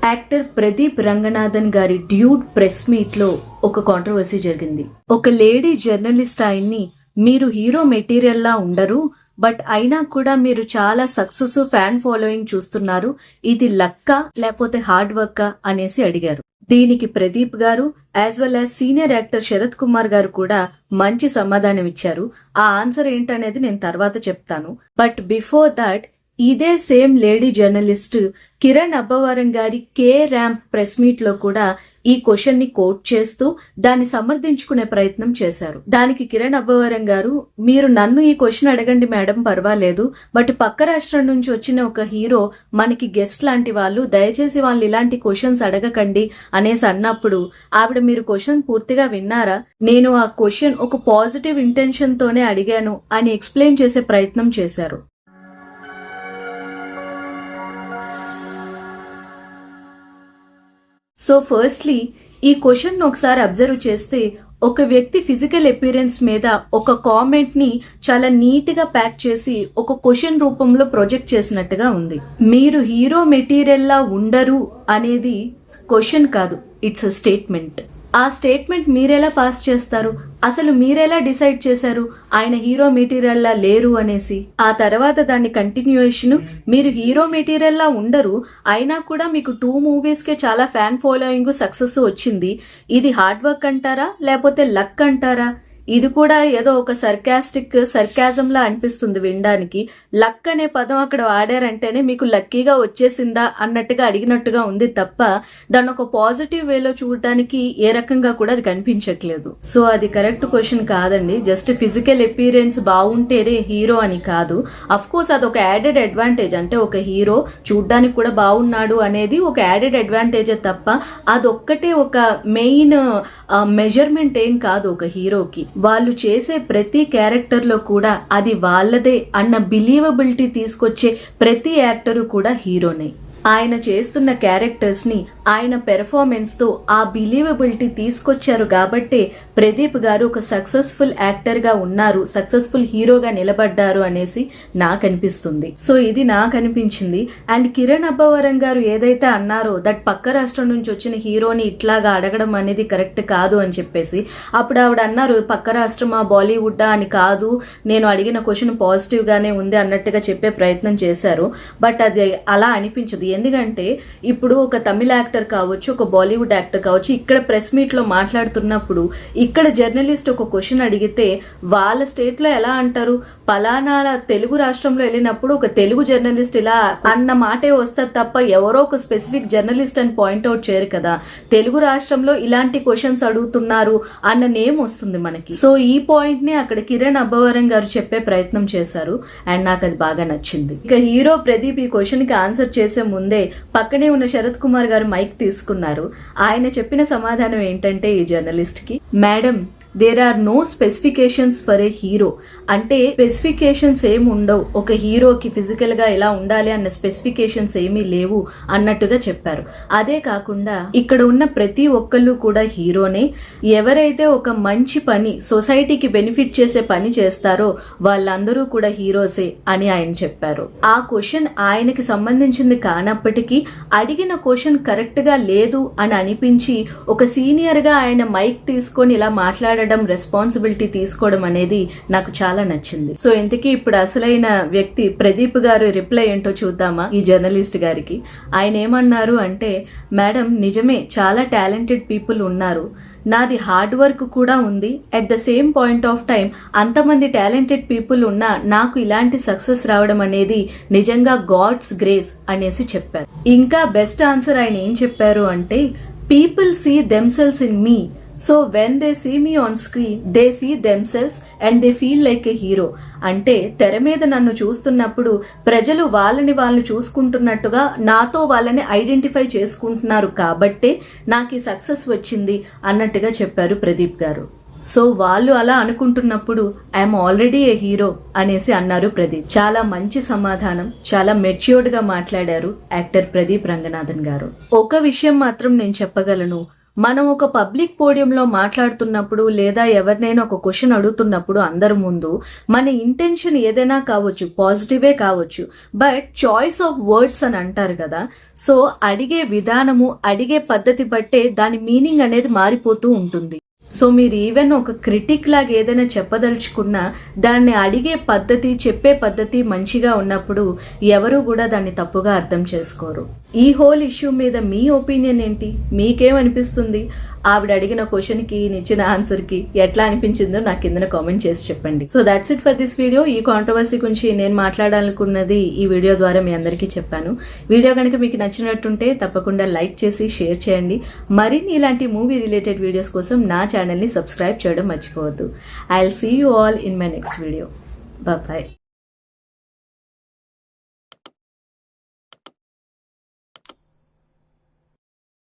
Actor Pradeep Ranganathan గారి dude press meet లో ఒక కాంట్రవర్సీ జరిగింది. ఒక లేడీ జర్నలిస్ట్ ఆయన్ని మీరు హీరో మెటీరియల్ లా ఉండరు, బట్ అయినా కూడా మీరు చాలా సక్సెస్ ఫ్యాన్ ఫాలోయింగ్ చూస్తున్నారు, ఇది లక్కా లేకపోతే హార్డ్ వర్క్ అనేసి అడిగారు. దీనికి Pradeep garu as well as senior actor Sarath Kumar garu కూడా మంచి సమాధానం ఇచ్చారు. ఆ ఆన్సర్ ఏంటనేది నేను తర్వాత చెప్తాను. బట్ బిఫోర్ దాట్ ఇదే same lady journalist Kiran Abbavaram గారి కే ర్యాంప్ ప్రెస్ మీట్ లో కూడా ఈ క్వశ్చన్ ని కోట్ చేస్తూ దాన్ని సమర్థించుకునే ప్రయత్నం చేశారు. దానికి కిరణ్ అబ్బవరం గారు, మీరు నన్ను ఈ క్వశ్చన్ అడగండి మేడం, పర్వాలేదు, బట్ పక్క రాష్ట్రం నుంచి వచ్చిన ఒక హీరో మనకి గెస్ట్ లాంటి వాళ్ళు, దయచేసి వాళ్ళు ఇలాంటి క్వశ్చన్స్ అడగకండి అనేసి అన్నప్పుడు ఆవిడ మీరు క్వశ్చన్ పూర్తిగా విన్నారా, నేను ఆ క్వశ్చన్ ఒక పాజిటివ్ ఇంటెన్షన్ తోనే అడిగాను అని ఎక్స్ప్లెయిన్ చేసే ప్రయత్నం చేశారు. సో ఫస్ట్లీ ఈ క్వశ్చన్ ను ఒకసారి అబ్జర్వ్ చేస్తే ఒక వ్యక్తి ఫిజికల్ అపియరెన్స్ మీద ఒక కామెంట్ ని చాలా నీట్ గా ప్యాక్ చేసి ఒక క్వశ్చన్ రూపంలో ప్రొజెక్ట్ చేసినట్టుగా ఉంది. మీరు హీరో మెటీరియల్ లా ఉండరు అనేది క్వశ్చన్ కాదు, ఇట్స్ అ స్టేట్మెంట్. ఆ స్టేట్మెంట్ మీరెలా పాస్ చేస్తారు? అసలు మీరెలా డిసైడ్ చేశారు ఆయన హీరో మెటీరియల్ లా లేరు అనేసి? ఆ తర్వాత దాని కంటిన్యూయేషన్, మీరు హీరో మెటీరియల్ లా ఉండరు, అయినా కూడా మీకు 2 మూవీస్ కే చాలా ఫ్యాన్ ఫాలోయింగ్ సక్సెస్ వచ్చింది, ఇది హార్డ్ వర్క్ అంటారా లేకపోతే లక్ అంటారా? ఇది కూడా ఏదో ఒక సర్కాజం లా అనిపిస్తుంది వినడానికి. లక్ అనే పదం అక్కడ వాడారంటేనే మీకు లక్కీగా వచ్చేసిందా అన్నట్టుగా అడిగినట్టుగా ఉంది తప్ప దాన్ని ఒక పాజిటివ్ వేలో చూడటానికి ఏ రకంగా కూడా అది కనిపించట్లేదు. సో అది కరెక్ట్ క్వశ్చన్ కాదండి. జస్ట్ ఫిజికల్ అపియరెన్స్ బాగుంటేనే హీరో అని కాదు. అఫ్ కోర్స్ అది ఒక యాడెడ్ అడ్వాంటేజ్, అంటే ఒక హీరో చూడ్డానికి కూడా బాగున్నాడు అనేది ఒక యాడెడ్ అడ్వాంటేజే తప్ప అదొక్కటే ఒక మెయిన్ మెజర్మెంట్ ఏం కాదు ఒక హీరోకి. వాళ్ళు చేసే ప్రతి క్యారెక్టర్ లో కూడా అది వాళ్ళదే అన్న బిలీవబిలిటీ తీసుకొచ్చే ప్రతి యాక్టరు కూడా హీరోనే. ఆయన చేస్తున్న క్యారెక్టర్స్ ని ఆయన పెర్ఫార్మెన్స్ తో ఆ బిలీవబిలిటీ తీసుకొచ్చారు కాబట్టే ప్రదీప్ గారు ఒక సక్సెస్ఫుల్ యాక్టర్ గా ఉన్నారు, సక్సెస్ఫుల్ హీరోగా నిలబడ్డారు అనేసి నాకు అనిపిస్తుంది. సో ఇది నాకు అనిపించింది. అండ్ కిరణ్ అబ్బవరం గారు ఏదైతే అన్నారో దట్ పక్క రాష్ట్రం నుంచి వచ్చిన హీరోని ఇట్లాగా అడగడం అనేది కరెక్ట్ కాదు అని చెప్పేసి, అప్పుడు ఆవిడ అన్నారు పక్క రాష్ట్రమా బాలీవుడ్డా అని కాదు, నేను అడిగిన క్వశ్చన్ పాజిటివ్ గానే ఉంది అన్నట్టుగా చెప్పే ప్రయత్నం చేశారు. బట్ అది అలా అనిపించదు. ఎందుకంటే ఇప్పుడు ఒక తమిళ యాక్టర్ కావచ్చు, ఒక బాలీవుడ్ యాక్టర్ కావచ్చు, ఇక్కడ ప్రెస్ మీట్ లో మాట్లాడుతున్నప్పుడు ఇక్కడ జర్నలిస్ట్ ఒక క్వశ్చన్ అడిగితే వాళ్ళ స్టేట్ లో ఎలా అంటారు, పలానా తెలుగు రాష్ట్రంలో వెళ్ళినప్పుడు ఒక తెలుగు జర్నలిస్ట్ ఇలా అన్న మాటే వస్తుంది తప్ప ఎవరో ఒక స్పెసిఫిక్ జర్నలిస్ట్ అని పాయింట్అవుట్ చేయరు కదా. తెలుగు రాష్ట్రంలో ఇలాంటి క్వశ్చన్స్ అడుగుతున్నారు అన్న నేమ్ వస్తుంది మనకి. సో ఈ పాయింట్ ని అక్కడ కిరణ్ అబ్బవరం గారు చెప్పే ప్రయత్నం చేశారు అండ్ నాకు అది బాగా నచ్చింది. ఇక హీరో ప్రదీప్ ఈ క్వశ్చన్ కి ఆన్సర్ చేసే ముందే పక్కనే ఉన్న శరత్ కుమార్ గారు మైక్ తీసుకున్నారు. ఆయన చెప్పిన సమాధానం ఏంటంటే ఈ జర్నలిస్ట్ కి, madam there are no specifications for a hero. అంటే స్పెసిఫికేషన్స్ ఏమి ఉండవు, ఒక హీరోకి ఫిజికల్ గా ఎలా ఉండాలి అన్న స్పెసిఫికేషన్స్ ఏమీ లేవు అన్నట్టుగా చెప్పారు. అదే కాకుండా ఇక్కడ ఉన్న ప్రతి ఒక్కళ్ళు కూడా హీరోనే. ఎవరైతే ఒక మంచి పని, సొసైటీకి బెనిఫిట్ చేసే పని చేస్తారో వాళ్ళందరూ కూడా హీరోసే అని ఆయన చెప్పారు. ఆ క్వశ్చన్ ఆయనకి సంబంధించింది కానప్పటికీ అడిగిన క్వశ్చన్ కరెక్ట్ గా లేదు అని అనిపించి ఒక సీనియర్ గా ఆయన మైక్ తీసుకొని ఇలా మాట్లాడారు, రెస్పాన్సిబిలిటీ తీసుకోవడం అనేది నాకు చాలా నచ్చింది. సో ఇంతకీ ఇప్పుడు అసలైన వ్యక్తి ప్రదీప్ గారు రిప్లై ఏంటో చూద్దామా ఈ జర్నలిస్ట్ గారికి. ఆయన ఏమన్నారు అంటే, మేడం నిజమే చాలా టాలెంటెడ్ పీపుల్ ఉన్నారు, నాది హార్డ్ వర్క్ కూడా ఉంది, at the same point of time అంతమంది టాలెంటెడ్ పీపుల్ ఉన్నా నాకు ఇలాంటి సక్సెస్ రావడం అనేది నిజంగా గాడ్స్ గ్రేస్ అనేసి చెప్పారు. ఇంకా బెస్ట్ ఆన్సర్ ఆయన ఏం చెప్పారు అంటే, people see themselves in me, so when they see me on screen they see themselves and they feel like a hero. అంటే తెర మీద నన్ను చూస్తున్నప్పుడు ప్రజలు వాళ్ళని వాళ్ళు చూసుకుంటున్నట్టుగా నాతో వాళ్ళని ఐడెంటిఫై చేసుకుంటున్నారు కాబట్టే నాకు ఈ సక్సెస్ వచ్చింది అన్నట్టుగా చెప్పారు ప్రదీప్ గారు. సో వాళ్ళు అలా అనుకుంటున్నప్పుడు ఐఎమ్ ఆల్రెడీ ఏ హీరో అనేసి అన్నారు ప్రదీప్. చాలా మంచి సమాధానం, చాలా మెచ్యూర్డ్ గా మాట్లాడారు యాక్టర్ ప్రదీప్ రంగనాథన్ గారు. ఒక విషయం మాత్రం నేను చెప్పగలను, మనం ఒక పబ్లిక్ పోడియంలో మాట్లాడుతున్నప్పుడు లేదా ఎవరినైనా ఒక క్వశ్చన్ అడుగుతున్నప్పుడు అందరి ముందు మన ఇంటెన్షన్ ఏదైనా కావచ్చు, పాజిటివే కావచ్చు, బట్ చాయిస్ ఆఫ్ వర్డ్స్ అని అంటారు కదా. సో అడిగే విధానము, అడిగే పద్ధతి బట్టే దాని మీనింగ్ అనేది మారిపోతూ ఉంటుంది. సో మీరు ఈవెన్ ఒక క్రిటిక్ లాగా ఏదైనా చెప్పదలుచుకున్నా దాన్ని అడిగే పద్ధతి, చెప్పే పద్ధతి మంచిగా ఉన్నప్పుడు ఎవరు కూడా దాన్ని తప్పుగా అర్థం చేసుకోరు. ఈ హోల్ ఇష్యూ మీద మీ ఒపీనియన్ ఏంటి? మీకేమనిపిస్తుంది? ఆవిడ అడిగిన క్వశ్చన్ కి ఇచ్చిన ఆన్సర్ కి ఎట్లా అనిపించిందో నాకు కింద కామెంట్ చేసి చెప్పండి. So that's it for this video. ఈ కాంట్రవర్సీ గురించి నేను మాట్లాడాలనుకున్నది ఈ వీడియో ద్వారా మీ అందరికీ చెప్పాను. వీడియో కనుక మీకు నచ్చినట్టుంటే తప్పకుండా లైక్ చేసి షేర్ చేయండి. మరిన్ని ఇలాంటి మూవీ రిలేటెడ్ వీడియోస్ కోసం నా ఛానల్ ని సబ్స్క్రైబ్ చేయడం మర్చిపోవద్దు. I will see you all in my next video. Bye.